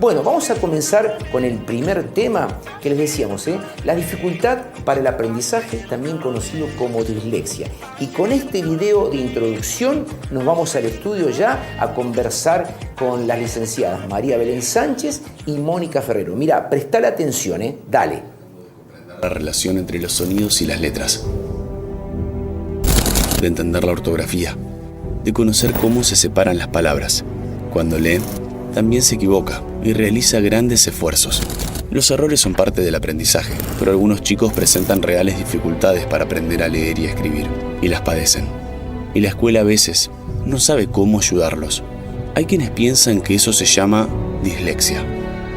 Bueno, vamos a comenzar con el primer tema que les decíamos, la dificultad para el aprendizaje, también conocido como dislexia. Y con este video de introducción nos vamos al estudio ya a conversar con las licenciadas María Belén Sánchez y Mónica Ferrero. Mira, prestale atención, dale. La relación entre los sonidos y las letras, de entender la ortografía, de conocer cómo se separan las palabras. Cuando lee, también se equivoca y realiza grandes esfuerzos. Los errores son parte del aprendizaje, pero algunos chicos presentan reales dificultades para aprender a leer y a escribir, y las padecen. Y la escuela a veces no sabe cómo ayudarlos. Hay quienes piensan que eso se llama dislexia.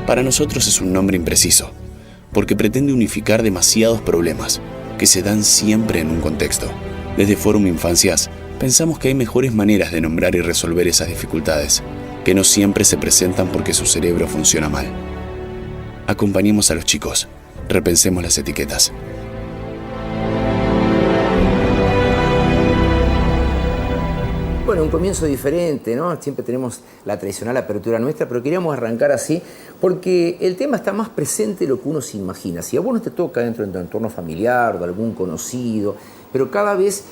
Para nosotros es un nombre impreciso, porque pretende unificar demasiados problemas que se dan siempre en un contexto. Desde Fórum Infancias, pensamos que hay mejores maneras de nombrar y resolver esas dificultades, que no siempre se presentan porque su cerebro funciona mal. Acompañemos a los chicos, repensemos las etiquetas. Bueno, un comienzo diferente, ¿no? Siempre tenemos la tradicional apertura nuestra, pero queríamos arrancar así porque el tema está más presente de lo que uno se imagina. Si a vos no te toca dentro de tu entorno familiar o de algún conocido, pero cada vez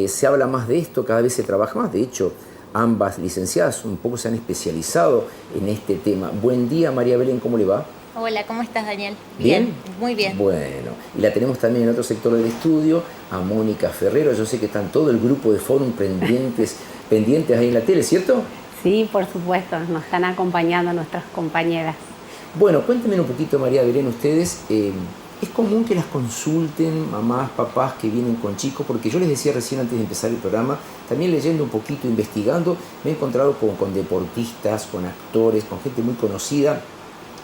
se habla más de esto, cada vez se trabaja más. De hecho, ambas licenciadas un poco se han especializado en este tema. Buen día, María Belén, ¿cómo le va? Hola, ¿cómo estás, Daniel? ¿Bien? Muy bien. Bueno, y la tenemos también en otro sector del estudio, a Mónica Ferrero. Yo sé que están todo el grupo de Fórum pendientes ahí en la tele, ¿cierto? Sí, por supuesto, nos están acompañando nuestras compañeras. Bueno, cuéntenme un poquito, María Belén, ustedes, ¿es común que las consulten mamás, papás que vienen con chicos? Porque yo les decía recién antes de empezar el programa, también leyendo un poquito, investigando, me he encontrado con deportistas, con actores, con gente muy conocida,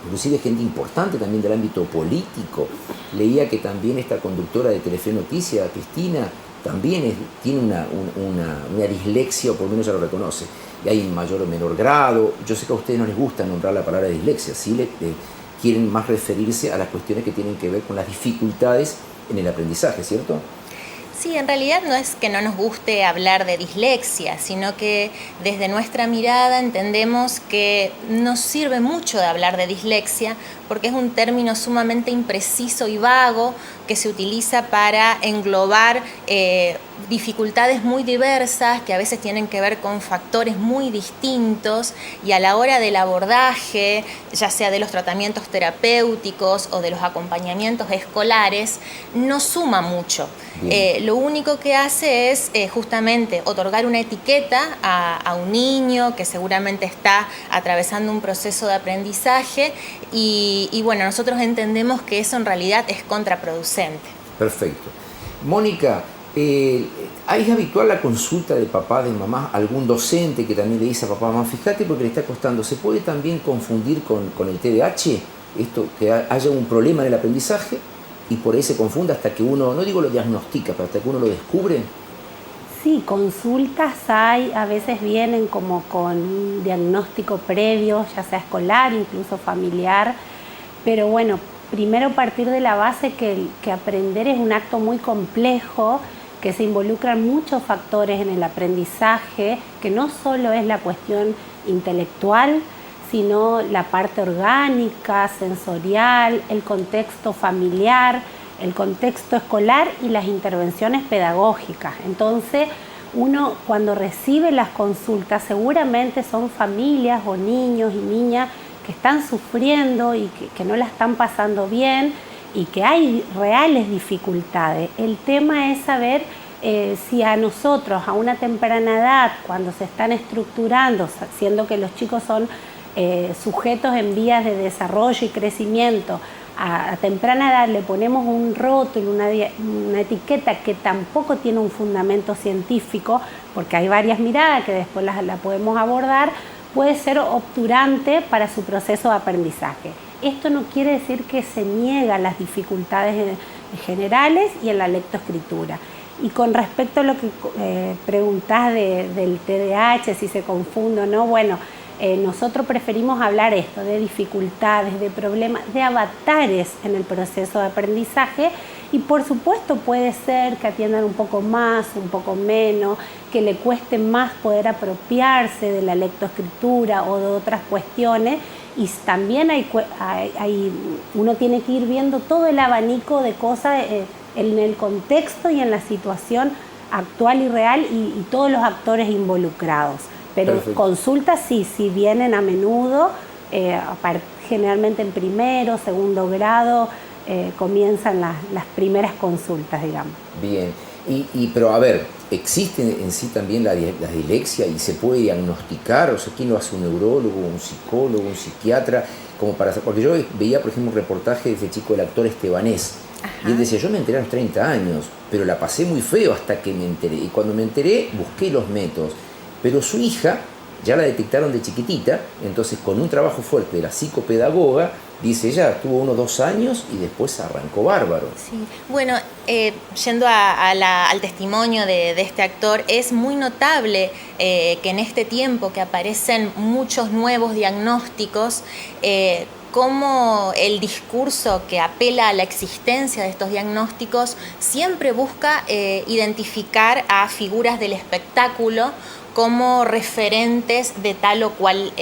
inclusive gente importante también del ámbito político. Leía que también esta conductora de Telefe Noticias, Cristina, también tiene una dislexia, o por lo menos ya lo reconoce. Y hay en mayor o menor grado. Yo sé que a ustedes no les gusta nombrar la palabra dislexia, sí quieren más referirse a las cuestiones que tienen que ver con las dificultades en el aprendizaje, ¿cierto? Sí, en realidad no es que no nos guste hablar de dislexia, sino que desde nuestra mirada entendemos que nos sirve mucho de hablar de dislexia porque es un término sumamente impreciso y vago que se utiliza para englobar dificultades muy diversas que a veces tienen que ver con factores muy distintos y a la hora del abordaje, ya sea de los tratamientos terapéuticos o de los acompañamientos escolares, no suma mucho. Lo único que hace es justamente otorgar una etiqueta a un niño que seguramente está atravesando un proceso de aprendizaje y bueno, nosotros entendemos que eso en realidad es contraproducente. Perfecto. Mónica, ¿es habitual la consulta de papá, de mamá, algún docente que también le dice a papá, mamá, fíjate porque le está costando? ¿Se puede también confundir con el TDAH? Esto, que haya un problema en el aprendizaje y por ahí se confunda hasta que uno, no digo lo diagnostica, pero hasta que uno lo descubre. Sí, consultas hay, a veces vienen como con un diagnóstico previo, ya sea escolar, incluso familiar, pero bueno, primero partir de la base que aprender es un acto muy complejo, que se involucran muchos factores en el aprendizaje, que no solo es la cuestión intelectual, sino la parte orgánica, sensorial, el contexto familiar, el contexto escolar y las intervenciones pedagógicas. Entonces, uno cuando recibe las consultas seguramente son familias o niños y niñas que están sufriendo y que no la están pasando bien y que hay reales dificultades. El tema es saber si a nosotros a una temprana edad, cuando se están estructurando, siendo que los chicos son sujetos en vías de desarrollo y crecimiento, a temprana edad le ponemos un rótulo, una etiqueta que tampoco tiene un fundamento científico, porque hay varias miradas que después la podemos abordar, puede ser obturante para su proceso de aprendizaje. Esto no quiere decir que se niegan las dificultades generales y en la lectoescritura. Y con respecto a lo que preguntás del TDAH, si se confunde o no, bueno, nosotros preferimos hablar esto de dificultades, de problemas, de avatares en el proceso de aprendizaje y por supuesto puede ser que atiendan un poco más, un poco menos, que le cueste más poder apropiarse de la lectoescritura o de otras cuestiones y también uno tiene que ir viendo todo el abanico de cosas en el contexto y en la situación actual y real y todos los actores involucrados. Pero perfecto. Consultas sí vienen a menudo, generalmente en primero, segundo grado, comienzan las primeras consultas, digamos. Bien, pero a ver, ¿existe en sí también la dislexia y se puede diagnosticar? O sea, ¿quién lo hace? ¿Un neurólogo, un psicólogo, un psiquiatra? Porque yo veía, por ejemplo, un reportaje de ese chico, el actor estebanés, y él decía, yo me enteré a los 30 años, pero la pasé muy feo hasta que me enteré. Y cuando me enteré, busqué los métodos. Pero su hija ya la detectaron de chiquitita, entonces con un trabajo fuerte de la psicopedagoga, dice ella, tuvo unos 2 años y después arrancó bárbaro. Sí, bueno, yendo al testimonio de este actor, es muy notable que en este tiempo que aparecen muchos nuevos diagnósticos, cómo el discurso que apela a la existencia de estos diagnósticos siempre busca identificar a figuras del espectáculo como referentes de tal o cual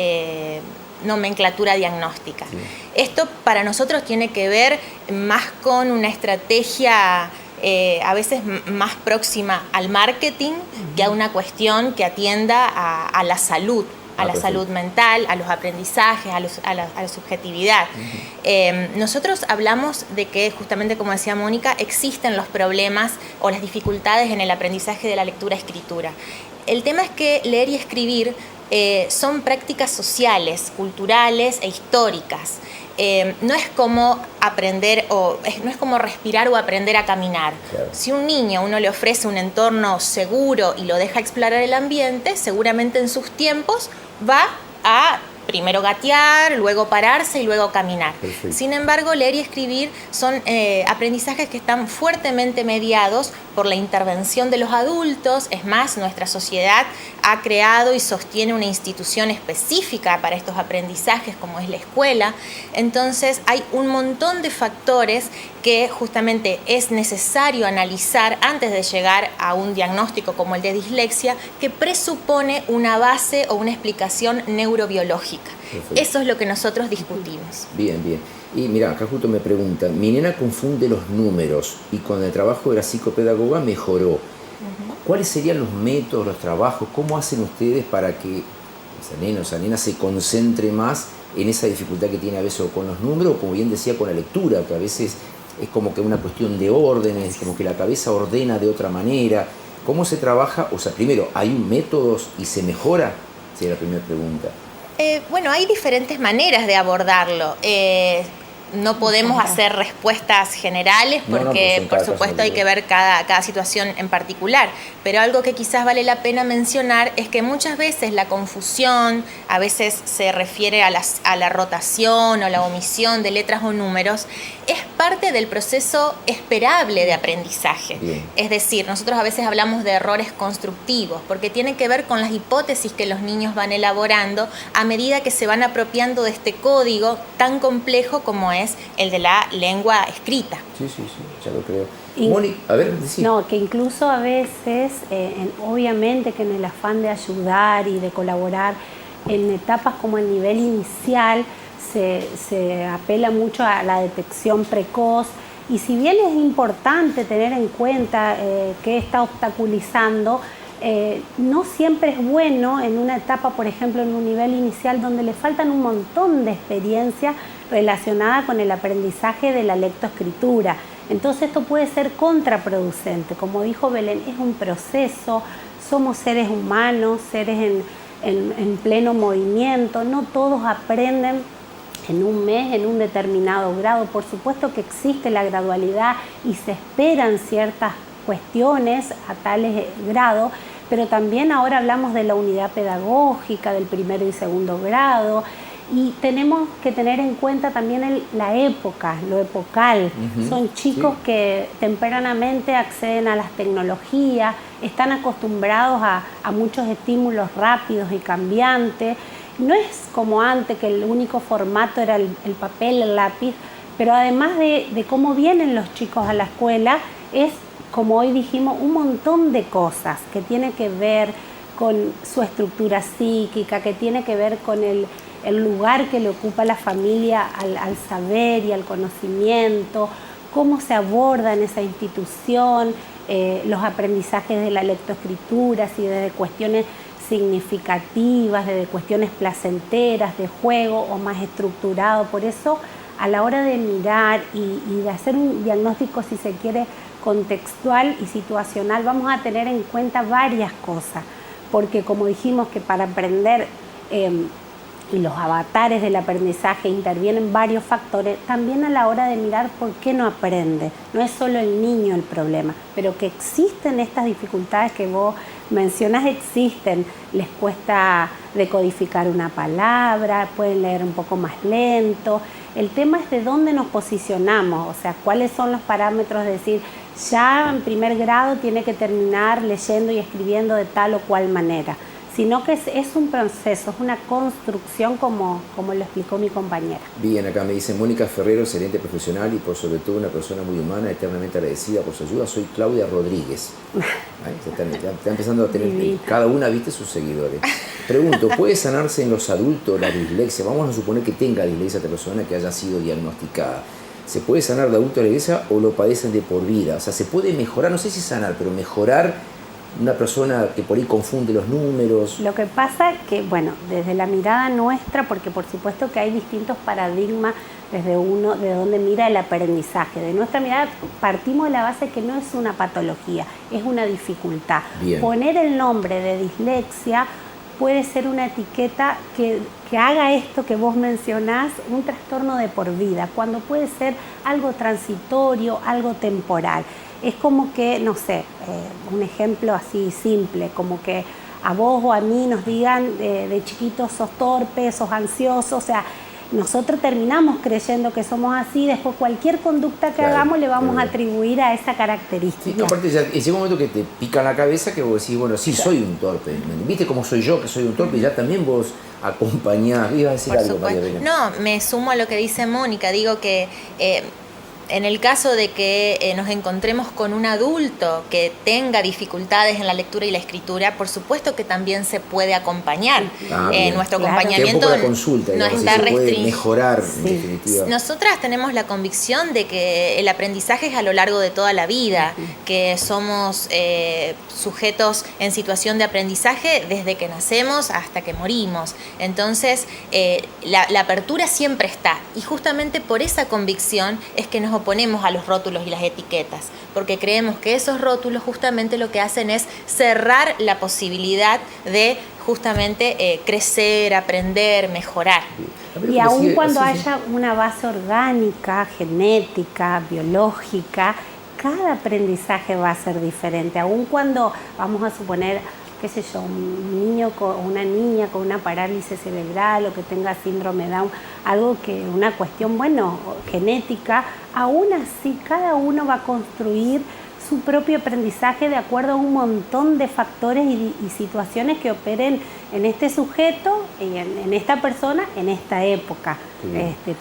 nomenclatura diagnóstica. Sí. Esto para nosotros tiene que ver más con una estrategia a veces más próxima al marketing que a una cuestión que atienda a la salud. A la salud mental, a los aprendizajes, a la subjetividad. Nosotros hablamos de que, justamente como decía Mónica, existen los problemas o las dificultades en el aprendizaje de la lectura-escritura. El tema es que leer y escribir son prácticas sociales, culturales e históricas. No es como aprender no es como respirar o aprender a caminar. Claro. Si un niño uno le ofrece un entorno seguro y lo deja explorar el ambiente, seguramente en sus tiempos va a primero gatear, luego pararse y luego caminar. Perfecto. Sin embargo, leer y escribir son aprendizajes que están fuertemente mediados por la intervención de los adultos. Es más, nuestra sociedad ha creado y sostiene una institución específica para estos aprendizajes, como es la escuela. Entonces, hay un montón de factores que justamente es necesario analizar antes de llegar a un diagnóstico como el de dislexia, que presupone una base o una explicación neurobiológica. Perfecto. Eso es lo que nosotros discutimos. Bien, bien. Y mira, acá justo me preguntan, mi nena confunde los números y con el trabajo de la psicopedagoga mejoró. Uh-huh. ¿Cuáles serían los métodos, los trabajos? ¿Cómo hacen ustedes para que esa nena se concentre más en esa dificultad que tiene a veces o con los números, o como bien decía, con la lectura, que a veces es como que una cuestión de órdenes, como que la cabeza ordena de otra manera? ¿Cómo se trabaja? O sea, primero, ¿hay métodos y se mejora? Sería la primera pregunta. Bueno, hay diferentes maneras de abordarlo. No podemos hacer respuestas generales porque, por supuesto, hay que ver cada situación en particular. Pero algo que quizás vale la pena mencionar es que muchas veces la confusión, a veces se refiere a la rotación o la omisión de letras o números, es parte del proceso esperable de aprendizaje. Bien. Es decir, nosotros a veces hablamos de errores constructivos porque tiene que ver con las hipótesis que los niños van elaborando a medida que se van apropiando de este código tan complejo como es el de la lengua escrita. Sí, ya lo creo. Moni, a ver, decí. No, que incluso a veces, obviamente que en el afán de ayudar y de colaborar en etapas como el nivel inicial, se apela mucho a la detección precoz, y si bien es importante tener en cuenta qué está obstaculizando, no siempre es bueno en una etapa, por ejemplo, en un nivel inicial donde le faltan un montón de experiencias relacionadas con el aprendizaje de la lectoescritura. Entonces esto puede ser contraproducente. Como dijo Belén, es un proceso, somos seres humanos, seres en pleno movimiento, no todos aprenden en un mes, en un determinado grado. Por supuesto que existe la gradualidad y se esperan ciertas cuestiones a tales grados, pero también ahora hablamos de la unidad pedagógica del primero y segundo grado, y tenemos que tener en cuenta también la época, lo epocal. Uh-huh. Son chicos que tempranamente acceden a las tecnologías, están acostumbrados a muchos estímulos rápidos y cambiantes. No es como antes, que el único formato era el papel, el lápiz, pero además de cómo vienen los chicos a la escuela, es, como hoy dijimos, un montón de cosas que tiene que ver con su estructura psíquica, que tiene que ver con el el lugar que le ocupa la familia al saber y al conocimiento, cómo se aborda en esa institución, los aprendizajes de la lectoescritura, si desde cuestiones significativas, desde cuestiones placenteras, de juego o más estructurado. Por eso, a la hora de mirar y de hacer un diagnóstico, si se quiere, contextual y situacional, vamos a tener en cuenta varias cosas, porque como dijimos que para aprender y los avatares del aprendizaje intervienen varios factores, también a la hora de mirar por qué no aprende. No es solo el niño el problema, pero que existen estas dificultades que vos mencionas, existen. Les cuesta decodificar una palabra, pueden leer un poco más lento. El tema es de dónde nos posicionamos, o sea, cuáles son los parámetros de decir, ya en primer grado tiene que terminar leyendo y escribiendo de tal o cual manera, sino que es un proceso, es una construcción como lo explicó mi compañera. Bien, acá me dice Mónica Ferrero, excelente profesional y por sobre todo una persona muy humana, eternamente agradecida por su ayuda. Soy Claudia Rodríguez. Está empezando a tener cada una, viste, sus seguidores. Pregunto, ¿puede sanarse en los adultos la dislexia? Vamos a suponer que tenga dislexia esta persona que haya sido diagnosticada. ¿Se puede sanar de adulto la dislexia o lo padecen de por vida? O sea, ¿se puede mejorar? No sé si sanar, pero mejorar una persona que por ahí confunde los números. Lo que pasa es que, bueno, desde la mirada nuestra, porque por supuesto que hay distintos paradigmas desde de donde mira el aprendizaje. De nuestra mirada partimos de la base que no es una patología, es una dificultad. Bien. Poner el nombre de dislexia puede ser una etiqueta que haga esto que vos mencionás, un trastorno de por vida, cuando puede ser algo transitorio, algo temporal. Es como que, no sé, un ejemplo así simple, como que a vos o a mí nos digan de chiquitos sos torpe, sos ansioso, o sea, nosotros terminamos creyendo que somos así, después cualquier conducta que hagamos le vamos a atribuir a esa característica. Sí, aparte ya llega un momento que te pica la cabeza que vos decís, bueno, sí, soy un torpe, ¿viste cómo soy yo que soy un torpe? Y ya también vos acompañás, ibas a decir por algo, supuesto. María Belén. No, me sumo a lo que dice Mónica, digo que en el caso de que nos encontremos con un adulto que tenga dificultades en la lectura y la escritura, por supuesto que también se puede acompañar. Nuestro acompañamiento la consulta, no digamos, está si se puede restringido. mejorar, en definitiva. Nosotras tenemos la convicción de que el aprendizaje es a lo largo de toda la vida, que somos sujetos en situación de aprendizaje desde que nacemos hasta que morimos. Entonces, la apertura siempre está, y justamente por esa convicción es que nos oponemos a los rótulos y las etiquetas, porque creemos que esos rótulos justamente lo que hacen es cerrar la posibilidad de justamente crecer, aprender, mejorar. Y aun cuando haya una base orgánica, genética, biológica, cada aprendizaje va a ser diferente. Aun cuando, vamos a suponer, qué sé yo, un niño o una niña con una parálisis cerebral o que tenga síndrome Down, algo que, una cuestión, bueno, genética, aún así cada uno va a construir su propio aprendizaje de acuerdo a un montón de factores y situaciones que operen en este sujeto, en esta persona, en esta época.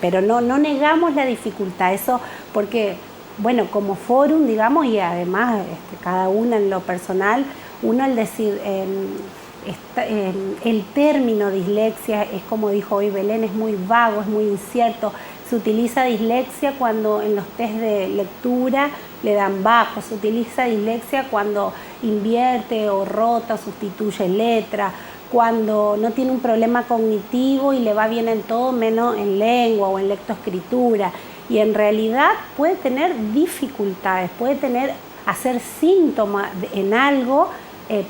Pero no negamos la dificultad, eso porque, bueno, como fórum, digamos, y además cada una en lo personal, uno al decir el término dislexia es como dijo hoy Belén, es muy vago, es muy incierto. Se utiliza dislexia cuando en los test de lectura le dan bajo, se utiliza dislexia cuando invierte o rota o sustituye letra, cuando no tiene un problema cognitivo y le va bien en todo menos en lengua o en lectoescritura. Y en realidad puede tener dificultades, puede hacer síntomas en algo,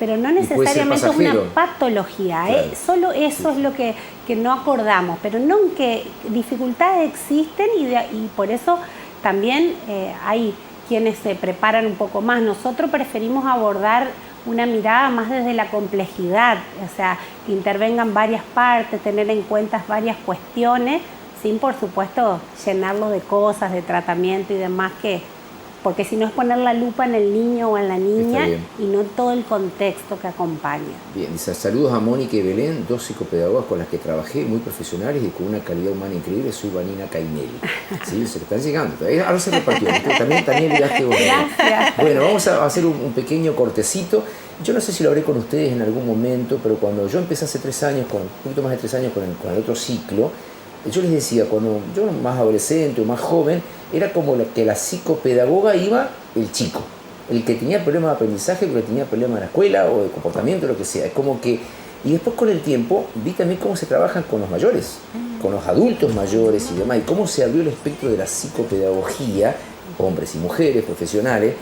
pero no necesariamente es una patología. Claro. Solo eso es lo que no acordamos, pero no que dificultades existen y por eso también hay quienes se preparan un poco más. Nosotros preferimos abordar una mirada más desde la complejidad, o sea, que intervengan varias partes, tener en cuenta varias cuestiones, sin por supuesto llenarlo de cosas, de tratamiento y demás que porque si no es poner la lupa en el niño o en la niña y no todo el contexto que acompaña. Bien, dice, saludos a Mónica y Belén, 2 psicopedagogas con las que trabajé, muy profesionales y con una calidad humana increíble. Soy Vanina Cainelli. Sí, se le están llegando. Ahora se repartió. También le daste vos. Gracias. Bueno, vamos a hacer un pequeño cortecito. Yo no sé si lo hablé con ustedes en algún momento, pero cuando yo empecé hace 3 años, un poquito más de 3 años con el otro ciclo, yo les decía, cuando yo más adolescente o más joven, era como que la psicopedagoga iba el chico, el que tenía problemas de aprendizaje, el que tenía problemas en la escuela o de comportamiento, lo que sea. Es como que, y después con el tiempo vi también cómo se trabajan con los mayores, con los adultos mayores y demás, y cómo se abrió el espectro de la psicopedagogía, hombres y mujeres, profesionales,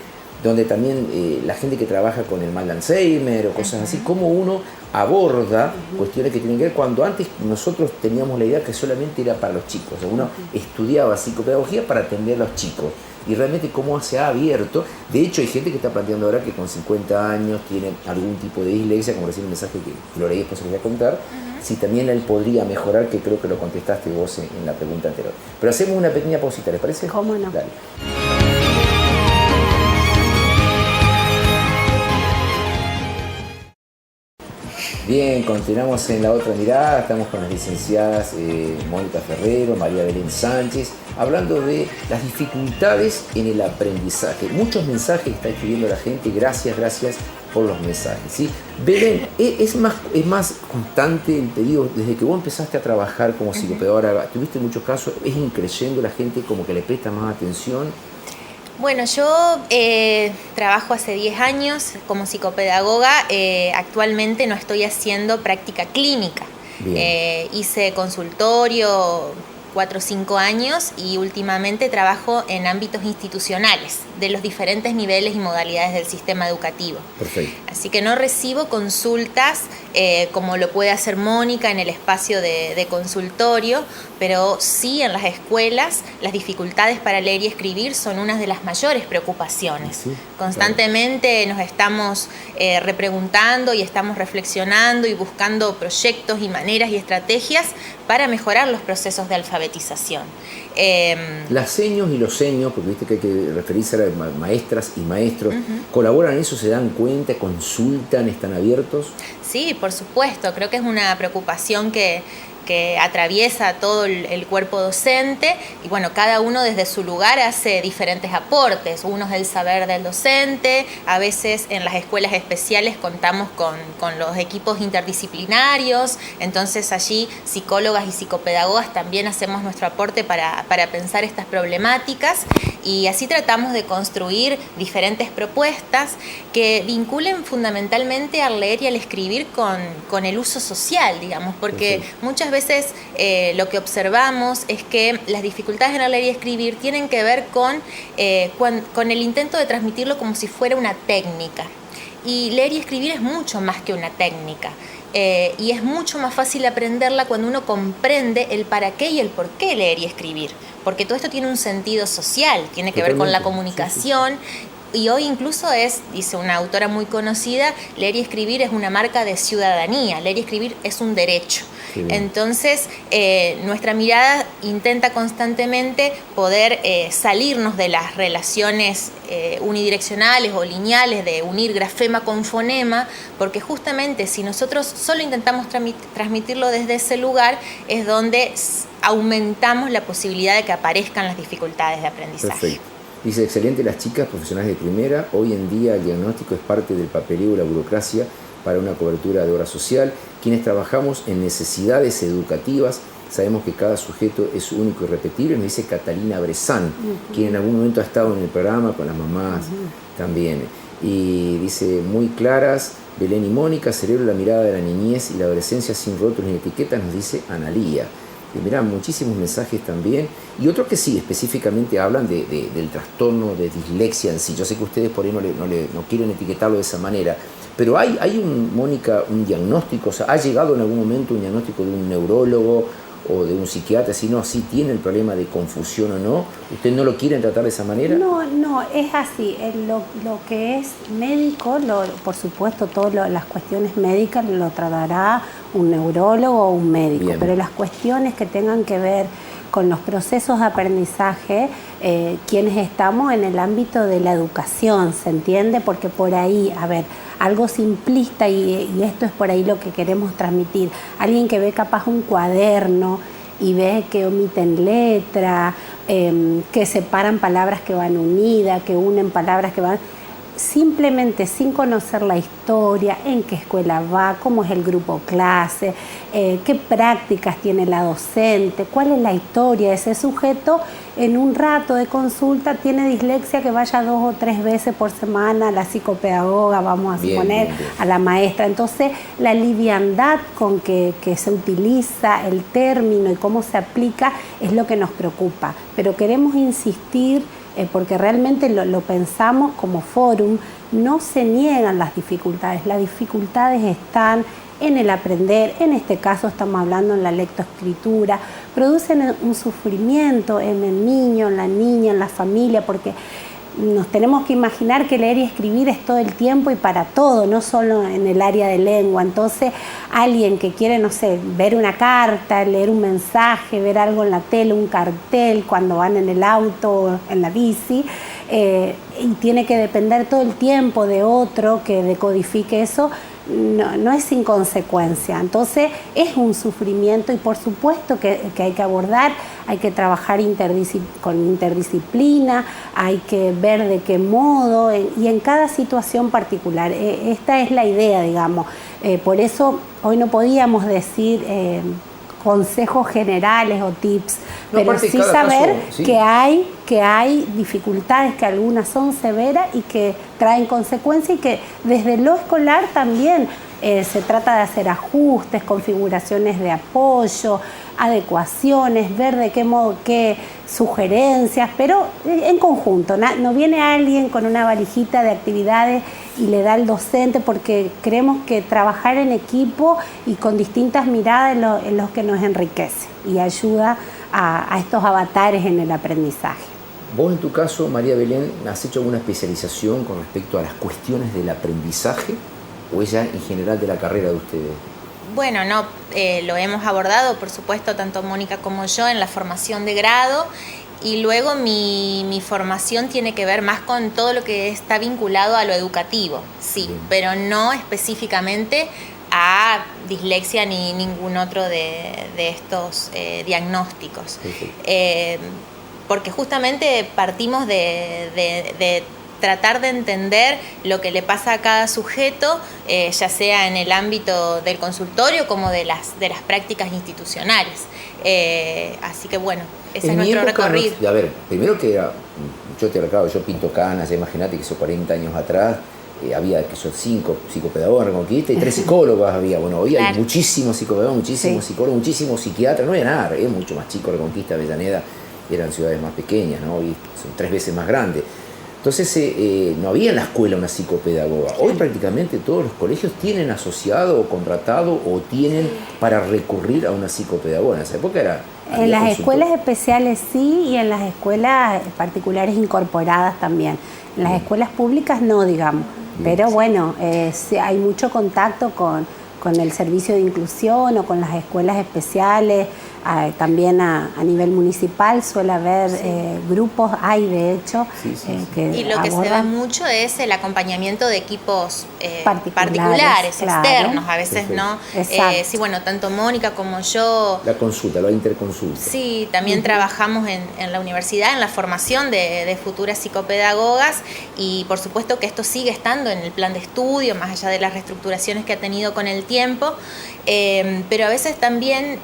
donde también la gente que trabaja con el mal de Alzheimer o cosas así, cómo uno aborda cuestiones que tienen que ver, cuando antes nosotros teníamos la idea que solamente era para los chicos, o sea, uno estudiaba psicopedagogía para atender a los chicos, y realmente cómo se ha abierto. De hecho, hay gente que está planteando ahora que con 50 años tiene algún tipo de dislexia, como recién el mensaje que lo leí, después se les voy a contar, si también él podría mejorar, que creo que lo contestaste vos en la pregunta anterior. Pero hacemos una pequeña pausita, ¿les parece? ¿Cómo no? Dale. Bien, continuamos en La Otra Mirada, estamos con las licenciadas Mónica Ferrero, María Belén Sánchez, hablando de las dificultades en el aprendizaje. Muchos mensajes está escribiendo la gente, gracias por los mensajes, ¿sí? Belén, ¿es más constante el pedido desde que vos empezaste a trabajar como psicopedagoga? ¿Tuviste muchos casos? ¿Es increyendo la gente como que le presta más atención? Bueno, yo trabajo hace 10 años como psicopedagoga. Actualmente no estoy haciendo práctica clínica. Hice consultorio 4 o 5 años y últimamente trabajo en ámbitos institucionales de los diferentes niveles y modalidades del sistema educativo. Perfecto. Así que no recibo consultas como lo puede hacer Mónica en el espacio de consultorio, pero sí en las escuelas las dificultades para leer y escribir son una de las mayores preocupaciones. Sí, constantemente claro. Nos estamos repreguntando y estamos reflexionando y buscando proyectos y maneras y estrategias para mejorar los procesos de alfabetización. Las seños y los seños, porque viste que hay que referirse a maestras y maestros, ¿colaboran en eso? ¿Se dan cuenta? ¿Consultan? ¿Están abiertos? Sí, por supuesto. Creo que es una preocupación que atraviesa todo el cuerpo docente y bueno, cada uno desde su lugar hace diferentes aportes. Uno es el saber del docente, a veces en las escuelas especiales contamos con los equipos interdisciplinarios, entonces allí psicólogas y psicopedagogas también hacemos nuestro aporte para pensar estas problemáticas y así tratamos de construir diferentes propuestas que vinculen fundamentalmente al leer y al escribir con el uso social, digamos, porque muchas veces lo que observamos es que las dificultades en el leer y escribir tienen que ver con el intento de transmitirlo como si fuera una técnica. Y leer y escribir es mucho más que una técnica. Y es mucho más fácil aprenderla cuando uno comprende el para qué y el por qué leer y escribir. Porque todo esto tiene un sentido social, tiene que ver con la comunicación. Y hoy incluso dice una autora muy conocida, leer y escribir es una marca de ciudadanía, leer y escribir es un derecho. Entonces, nuestra mirada intenta constantemente poder salirnos de las relaciones unidireccionales o lineales de unir grafema con fonema, porque justamente si nosotros solo intentamos transmitirlo desde ese lugar, es donde aumentamos la posibilidad de que aparezcan las dificultades de aprendizaje. Perfecto. Dice, excelente las chicas profesionales de primera. Hoy en día el diagnóstico es parte del papeleo y la burocracia para una cobertura de obra social. Quienes trabajamos en necesidades educativas sabemos que cada sujeto es único y repetible. Nos dice Catalina Brezán, quien en algún momento ha estado en el programa con las mamás también. Y dice, muy claras, Belén y Mónica, celebro la mirada de la niñez y la adolescencia sin rótulos ni etiquetas, nos dice Analía. Mirá, muchísimos mensajes también. Y otros que sí, específicamente hablan del trastorno de dislexia en sí. Yo sé que ustedes por ahí no quieren etiquetarlo de esa manera. Pero hay Mónica, un diagnóstico, o sea, ¿ha llegado en algún momento un diagnóstico de un neurólogo o de un psiquiatra? Si no, si tiene el problema de confusión o no, ¿ustedes no lo quieren tratar de esa manera? No, es así. Lo que es médico, por supuesto, todas las cuestiones médicas lo tratará un neurólogo o un médico. Bien. Pero las cuestiones que tengan que ver con los procesos de aprendizaje, quienes estamos en el ámbito de la educación, ¿se entiende? Porque por ahí, a ver, algo simplista y esto es por ahí lo que queremos transmitir. Alguien que ve capaz un cuaderno y ve que omiten letra, que separan palabras que van unidas, que unen palabras que van... Simplemente sin conocer la historia, en qué escuela va, cómo es el grupo clase, qué prácticas tiene la docente, cuál es la historia de ese sujeto, en un rato de consulta tiene dislexia, que vaya 2 o 3 veces por semana a la psicopedagoga, vamos a suponer, a la maestra. Entonces, la liviandad con que se utiliza el término y cómo se aplica es lo que nos preocupa. Pero queremos insistir, porque realmente lo pensamos como fórum, no se niegan las dificultades están en el aprender, en este caso estamos hablando en la lectoescritura, producen un sufrimiento en el niño, en la niña, en la familia, porque nos tenemos que imaginar que leer y escribir es todo el tiempo y para todo, no solo en el área de lengua. Entonces, alguien que quiere, no sé, ver una carta, leer un mensaje, ver algo en la tele, un cartel, cuando van en el auto, en la bici, y tiene que depender todo el tiempo de otro que decodifique eso, no es sin consecuencia. Entonces es un sufrimiento y por supuesto que hay que abordar, hay que trabajar con interdisciplina, hay que ver de qué modo y en cada situación particular. Esta es la idea, digamos. Por eso hoy no podíamos decir consejos generales o tips, pero sí saber caso, sí, que hay dificultades, que algunas son severas y que traen consecuencias y que desde lo escolar también se trata de hacer ajustes, configuraciones de apoyo, adecuaciones, ver de qué modo, qué sugerencias, pero en conjunto. No viene alguien con una valijita de actividades y le da al docente, porque creemos que trabajar en equipo y con distintas miradas es lo que nos enriquece y ayuda a estos avatares en el aprendizaje. Vos en tu caso, María Belén, ¿has hecho alguna especialización con respecto a las cuestiones del aprendizaje o es ya en general de la carrera de ustedes? Bueno, lo hemos abordado, por supuesto, tanto Mónica como yo en la formación de grado, y luego mi formación tiene que ver más con todo lo que está vinculado a lo educativo, sí, pero no específicamente a dislexia ni ningún otro de estos diagnósticos. Porque justamente partimos de tratar de entender lo que le pasa a cada sujeto, ya sea en el ámbito del consultorio como de las prácticas institucionales. Así que bueno, ese es nuestro recorrido. A ver, primero que yo pinto canas, imagínate que eso 40 años atrás había que son 5 psicopedagogos en Reconquista y 3 psicólogos había. Bueno, hoy hay muchísimos psicopedagogos, muchísimos psicólogos, muchísimos psiquiatras, no había nada, es mucho más chico Reconquista, Avellaneda, eran ciudades más pequeñas, ¿no? Hoy son 3 veces más grandes. Entonces no había en la escuela una psicopedagoga. Hoy prácticamente todos los colegios tienen asociado o contratado o tienen para recurrir a una psicopedagoga. En esa época era... En las escuelas especiales sí, y en las escuelas particulares incorporadas también. En las escuelas públicas no, digamos. Pero bueno, hay mucho contacto con el servicio de inclusión o con las escuelas especiales. También a nivel municipal suele haber grupos, hay de hecho, que y lo que se ve mucho es el acompañamiento de equipos particulares, claro, externos, a veces. Perfecto. ¿No? Sí, bueno, tanto Mónica como yo... La consulta, la interconsulta. Sí, también trabajamos en la universidad, en la formación de futuras psicopedagogas, y por supuesto que esto sigue estando en el plan de estudio, más allá de las reestructuraciones que ha tenido con el tiempo, pero a veces también...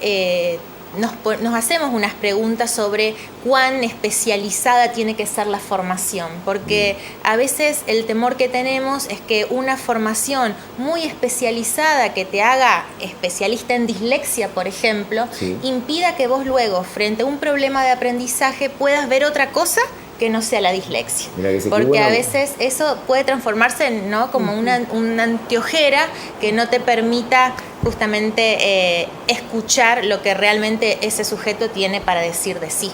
Nos hacemos unas preguntas sobre cuán especializada tiene que ser la formación, porque a veces el temor que tenemos es que una formación muy especializada que te haga especialista en dislexia, por ejemplo, impida que vos luego, frente a un problema de aprendizaje, puedas ver otra cosa que no sea la dislexia. Porque a veces eso puede transformarse en, ¿no?, como una anteojera que no te permita justamente escuchar lo que realmente ese sujeto tiene para decir de sí.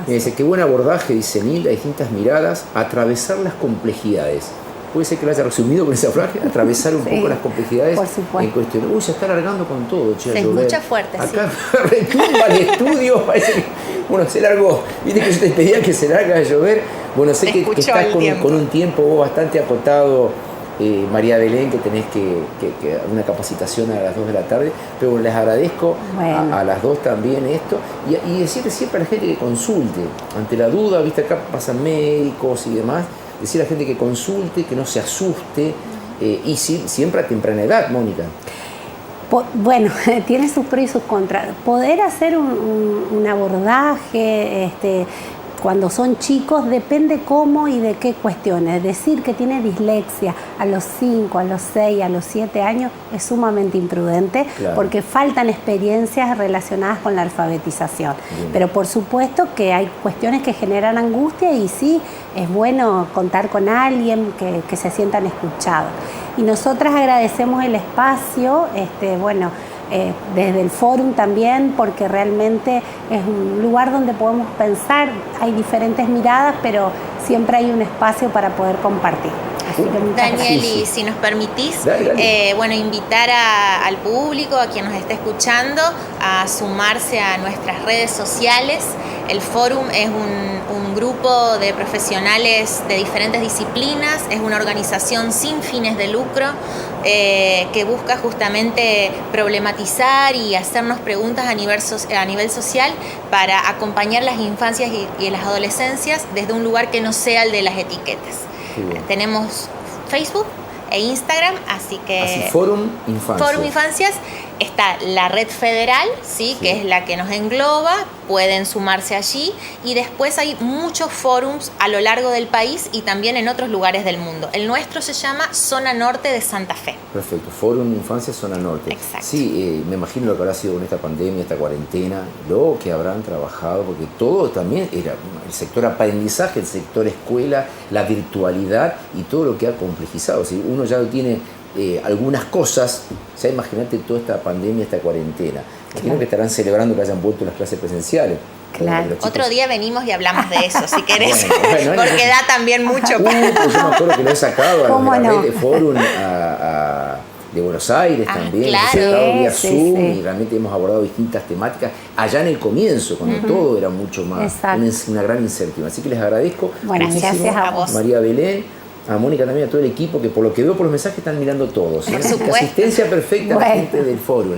Dice, qué buen abordaje, dice Nilda, distintas miradas, atravesar las complejidades. Puede ser que lo haya resumido con esa frase, atravesar un poco las complejidades en cuestión. Se está alargando con todo, che. Se escucha fuerte, acá retumba el estudio, parece que Bueno, se largó. Viste que yo te pedía que se larga a llover. Bueno, sé que estás con un tiempo vos bastante acotado, María Belén, que tenés que una capacitación a las 2 de la tarde. Pero bueno, les agradezco a las dos también esto. Y decirle siempre a la gente que consulte. Ante la duda, viste, acá pasan médicos y demás. Decir a la gente que consulte, que no se asuste. Y siempre a temprana edad, Mónica. Bueno, tiene sus pros y sus contras. Poder hacer un abordaje cuando son chicos depende cómo y de qué cuestiones. Decir que tiene dislexia a los 5, a los 6, a los 7 años es sumamente imprudente, claro, porque faltan experiencias relacionadas con la alfabetización. Bien. Pero por supuesto que hay cuestiones que generan angustia y sí es bueno contar con alguien que se sientan escuchados. Y nosotras agradecemos el espacio, desde el Fórum también, porque realmente es un lugar donde podemos pensar, hay diferentes miradas, pero siempre hay un espacio para poder compartir. Así que Daniel, y si nos permitís, dale. Invitar al público, a quien nos esté escuchando, a sumarse a nuestras redes sociales. El Fórum es un grupo de profesionales de diferentes disciplinas, es una organización sin fines de lucro que busca justamente problematizar y hacernos preguntas a nivel social para acompañar las infancias y las adolescencias desde un lugar que no sea el de las etiquetas. Tenemos Facebook e Instagram, así que... Fórum Infancias. Fórum Infancias, está la red federal, ¿sí? Que es la que nos engloba, pueden sumarse allí, y después hay muchos forums a lo largo del país y también en otros lugares del mundo. El nuestro se llama Zona Norte de Santa Fe. Perfecto, Fórum Infancia Zona Norte. Exacto. Sí, me imagino lo que habrá sido con esta pandemia, esta cuarentena, lo que habrán trabajado, porque todo también era el sector aprendizaje, el sector escuela, la virtualidad y todo lo que ha complejizado. Si uno ya tiene algunas cosas, o sea, imagínate toda esta pandemia, esta cuarentena. Imagino que estarán celebrando que hayan vuelto las clases presenciales. Claro. Otro día venimos y hablamos de eso, si querés, porque da también mucho para... Pues yo me acuerdo que lo he sacado a la red de Fórum de Buenos Aires también, claro. Vía Zoom, y realmente hemos abordado distintas temáticas allá en el comienzo, cuando todo era mucho más, una gran incertidumbre. Así que les agradezco muchísimo, gracias a vos, María Belén, a Mónica también, a todo el equipo, que por lo que veo por los mensajes están mirando todos. Por supuesto. Asistencia perfecta a la gente del Fórum.